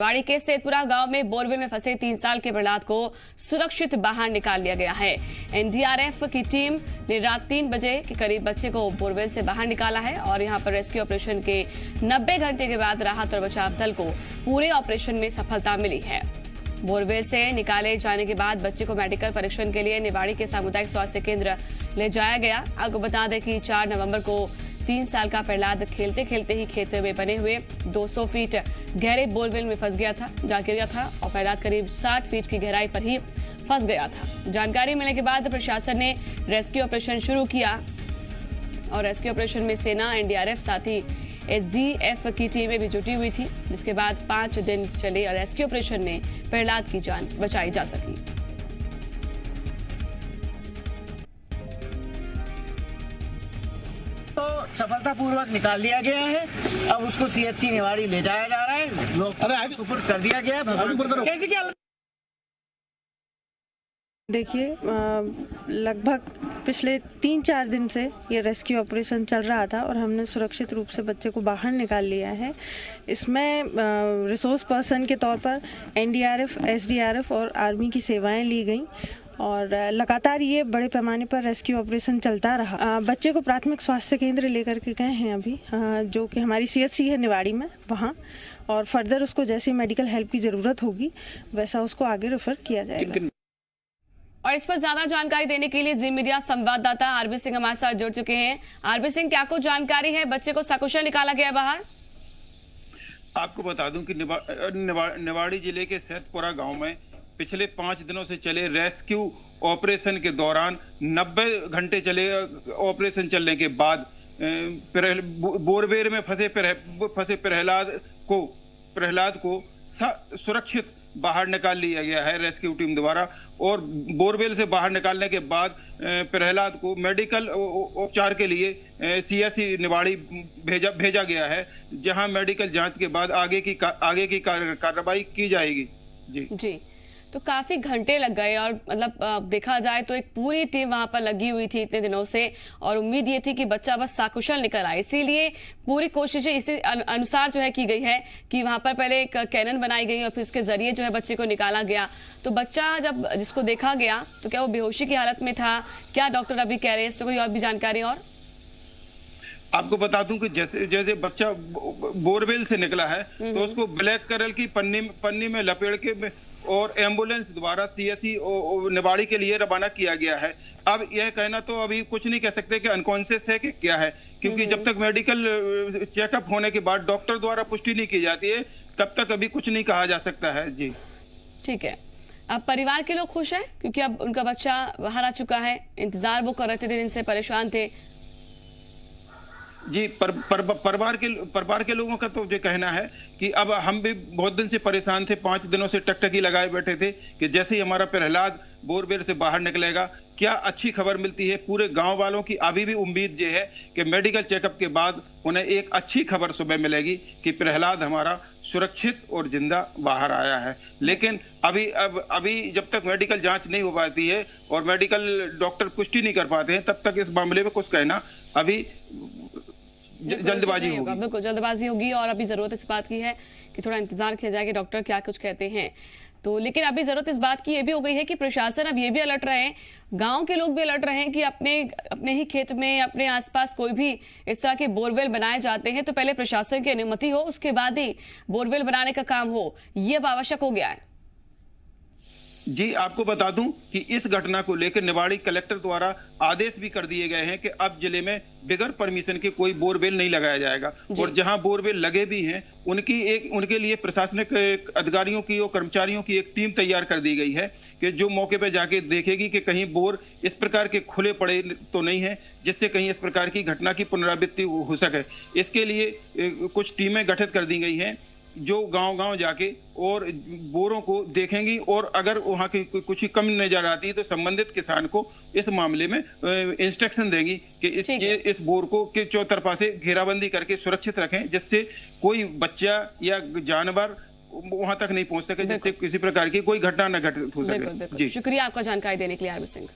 वाड़ी के सेतपुरा गांव में बोरवेल में फंसे 3 साल के प्रहलाद को सुरक्षित बाहर निकाल लिया गया है। एनडीआरएफ की टीम ने रात 3 बजे के करीब बच्चे को बोरवेल से बाहर निकाला है और यहां पर रेस्क्यू ऑपरेशन के 90 घंटे के बाद राहत और बचाव दल को पूरे ऑपरेशन में सफलता मिली है। बोरवेल से निकाले जाने के बाद बच्चे को मेडिकल परीक्षण के लिए निवाड़ी के सामुदायिक स्वास्थ्य केंद्र ले जाया गया। आपको बता दें कि 4 नवंबर को 3 साल का प्रहलाद खेलते खेलते ही खेत में बने हुए 200 फीट गहरे बोरवेल में फंस गया था, जा गिर गया था और प्रहलाद करीब 60 फीट की गहराई पर ही फंस गया था। जानकारी मिलने के बाद प्रशासन ने रेस्क्यू ऑपरेशन शुरू किया और रेस्क्यू ऑपरेशन में सेना, एनडीआरएफ साथ ही एसडीएफ की टीमें भी जुटी हुई थी, जिसके बाद 5 दिन चले और रेस्क्यू ऑपरेशन में प्रहलाद की जान बचाई जा सकी। तो सफलतापूर्वक निकाल लिया गया है। अब उसको सीएचसी निवाड़ी ले जाया जा रहा है, लोग सुपुर्द कर दिया गया है। कैसे क्या देखिए, लगभग पिछले 3-4 दिन से ये रेस्क्यू ऑपरेशन चल रहा था और हमने सुरक्षित रूप से बच्चे को बाहर निकाल लिया है। इसमें रिसोर्स पर्सन के तौर पर एनडीआरएफ, एसडीआरएफ और आर्मी की सेवाएं ली गई और लगातार ये बड़े पैमाने पर रेस्क्यू ऑपरेशन चलता रहा। बच्चे को प्राथमिक स्वास्थ्य केंद्र लेकर के गए हैं अभी, जो कि हमारी सीएचसी है निवाड़ी में, वहाँ, और फर्दर उसको जैसी मेडिकल हेल्प की ज़रूरत होगी वैसा उसको आगे रेफर किया जाएगा। और इस पर ज्यादा जानकारी देने के लिए जी मीडिया संवाददाता आरबी सिंह हमारे साथ जुड़ चुके हैं। आरबी सिंह, क्या कुछ जानकारी है? बच्चे को सकुशल निकाला गया बाहर? आपको बता दूं कि निवाड़ी जिले के सेतपुरा गांव में पिछले 5 दिनों से चले रेस्क्यू ऑपरेशन के दौरान 90 घंटे चले ऑपरेशन चलने के बाद बोरवेल में फंसे प्रहलाद को सुरक्षित बाहर निकाल लिया गया है रेस्क्यू टीम द्वारा। और बोरवेल से बाहर निकालने के बाद प्रहलाद को मेडिकल उपचार के लिए सीएचसी निवाड़ी भेजा गया है, जहां मेडिकल जांच के बाद आगे की कार्रवाई की जाएगी। जी, तो काफी घंटे लग गए और मतलब देखा जाए तो एक पूरी टीम वहां पर लगी हुई थी इतने दिनों से और उम्मीद ये थी कि बच्चा बस सकुशल निकल आए, इसीलिए पूरी कोशिशें इसी अनुसार जो है की गई है कि वहां पर पहले एक कैनन बनाई गई और फिर उसके जरिए जो है बच्चे को निकाला गया। तो बच्चा जब जिसको देखा गया तो क्या वो बेहोशी की हालत में था? क्या डॉक्टर अभी कह रहे हैं? इस पर कोई और भी जानकारी? और आपको बता दूं कि जैसे बच्चा बोरवेल से निकला है तो उसको ब्लैक कलर की पन्नी में लपेट के और एम्बुलेंस द्वारा सीएचसी निवाड़ी के लिए रवाना किया गया है। अब यह कहना तो अभी कुछ नहीं कह सकते कि अनकॉन्शियस है कि क्या है, क्योंकि जब तक मेडिकल चेकअप होने के बाद डॉक्टर द्वारा पुष्टि नहीं की जाती है तब तक अभी कुछ नहीं कहा जा सकता है। जी ठीक है। अब परिवार के लोग खुश हैं क्योंकि अब उनका बच्चा बाहर आ चुका है, इंतजार वो कर रहे थे, दिन से परेशान थे। जी, परिवार के लोगों का तो ये कहना है कि अब हम भी बहुत दिन से परेशान थे, 5 दिनों से टकटकी लगाए बैठे थे कि जैसे ही हमारा प्रहलाद बोरवेल से बाहर निकलेगा क्या अच्छी खबर मिलती है। पूरे गांव वालों की अभी भी उम्मीद ये है कि मेडिकल चेकअप के बाद उन्हें एक अच्छी खबर सुबह मिलेगी कि प्रहलाद हमारा सुरक्षित और जिंदा बाहर आया है। लेकिन अभी जब तक मेडिकल जांच नहीं हो पाती है और मेडिकल डॉक्टर पुष्टि नहीं कर पाते हैं तब तक इस मामले में कुछ कहना अभी जल्दबाजी होगी। बिल्कुल जल्दबाजी होगी और अभी जरूरत इस बात की है कि थोड़ा इंतजार किया जाए कि डॉक्टर क्या कुछ कहते हैं। तो लेकिन अभी जरूरत इस बात की ये भी हो गई है कि प्रशासन अब ये भी अलर्ट रहे, गांव के लोग भी अलर्ट रहे कि अपने ही खेत में, अपने आसपास कोई भी इस तरह के बोरवेल बनाए जाते हैं तो पहले प्रशासन की अनुमति हो, उसके बाद ही बोरवेल बनाने का काम हो, ये अब आवश्यक हो गया है। जी, आपको बता दूं कि इस घटना को लेकर निवाड़ी कलेक्टर द्वारा आदेश भी कर दिए गए हैं कि अब जिले में बगैर परमिशन के कोई बोरवेल नहीं लगाया जाएगा और जहां बोरवेल लगे भी हैं उनके लिए प्रशासनिक अधिकारियों की और कर्मचारियों की एक टीम तैयार कर दी गई है कि जो मौके पर जाके देखेगी कि कहीं बोर इस प्रकार के खुले पड़े तो नहीं है जिससे कहीं इस प्रकार की घटना की पुनरावृत्ति हो सके। इसके लिए कुछ टीमें गठित कर दी गई हैं जो गांव-गांव जाके और बोरों को देखेंगी और अगर वहां की कुछ ही कम नजर आती है तो संबंधित किसान को इस मामले में इंस्ट्रक्शन देंगी कि इस बोर को के चौतरफा से घेराबंदी करके सुरक्षित रखें जिससे कोई बच्चा या जानवर वहां तक नहीं पहुंच सके, जिससे किसी प्रकार की कोई घटना न घटित हो सके। जी, शुक्रिया आपका जानकारी देने के लिए आरबी सिंह।